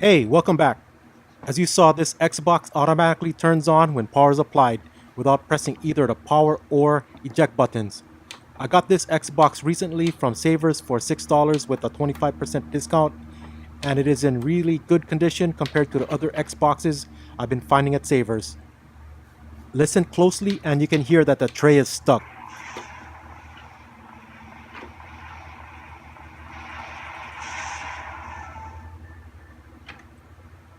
Hey, welcome back. As you saw, this Xbox automatically turns on when power is applied without pressing either the power or eject buttons. I got this Xbox recently from Savers for $6 with a 25% discount, and it is in really good condition compared to the other Xboxes I've been finding at Savers. Listen closely and you can hear that the tray is stuck.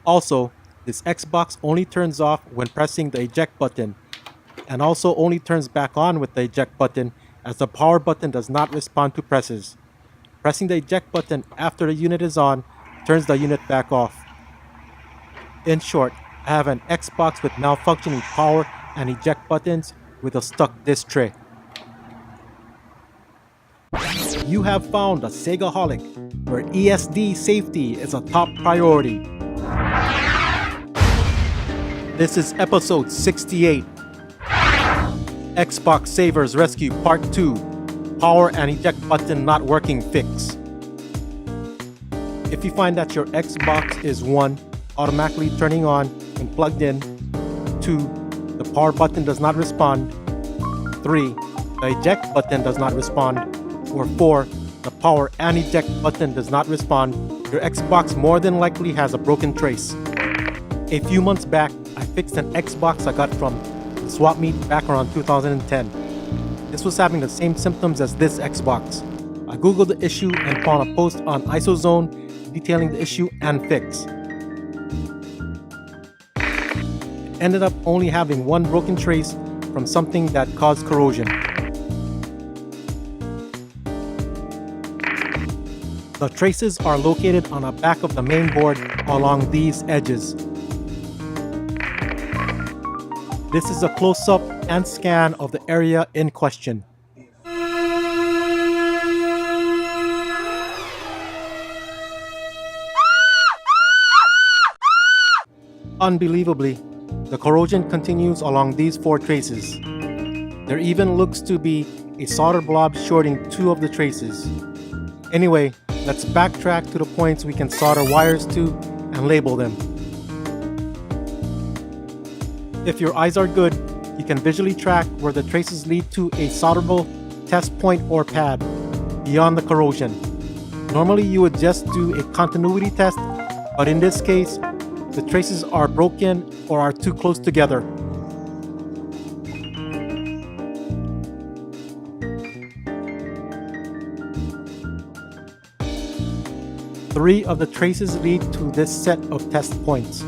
Also, this Xbox only turns off when pressing the eject button, and also only turns back on with the eject button as the power button does not respond to presses. Pressing the eject button after the unit is on turns the unit back off. In short, I have an Xbox with malfunctioning power and eject buttons with a stuck disk tray. You have found a SegaHolic, where ESD safety is a top priority. This is episode 68, Xbox Savers Rescue Part 2, Power and Eject Button Not Working Fix. If you find that your Xbox is 1. Automatically turning on when plugged in, 2. The power button does not respond, 3. The eject button does not respond, or 4. The power and eject button does not respond, your Xbox more than likely has a broken trace. A few months back, I fixed an Xbox I got from the swap meet back around 2010. This was having the same symptoms as this Xbox. I googled the issue and found a post on ISOZone detailing the issue and fix. It ended up only having one broken trace from something that caused corrosion. The traces are located on the back of the main board along these edges. This is a close-up and scan of the area in question. Unbelievably, the corrosion continues along these 4 traces. There even looks to be a solder blob shorting 2 of the traces. Anyway, let's backtrack to the points we can solder wires to and label them. If your eyes are good, you can visually track where the traces lead to a solderable test point or pad beyond the corrosion. Normally you would just do a continuity test, but in this case, the traces are broken or are too close together. Three of the traces lead to this set of test points.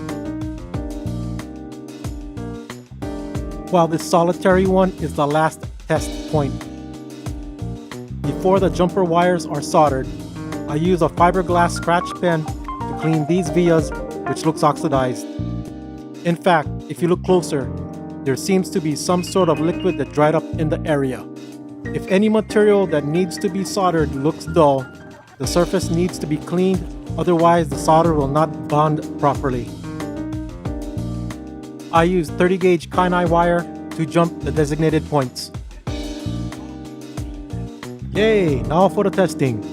While this solitary one is the last test point. Before the jumper wires are soldered, I use a fiberglass scratch pen to clean these vias, which looks oxidized. In fact, if you look closer, there seems to be some sort of liquid that dried up in the area. If any material that needs to be soldered looks dull, the surface needs to be cleaned, otherwise the solder will not bond properly. I use 30 gauge Kainai wire to jump the designated points. Yay, now for the testing.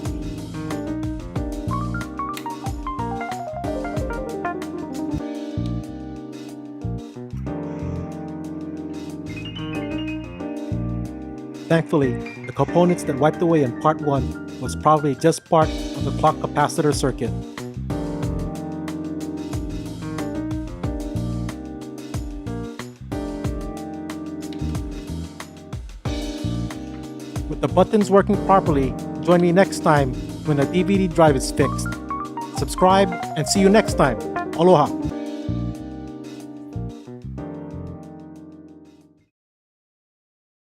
Thankfully, the components that wiped away in part 1 was probably just part of the clock capacitor circuit. With the buttons working properly, join me next time when the DVD drive is fixed. Subscribe and see you next time. Aloha!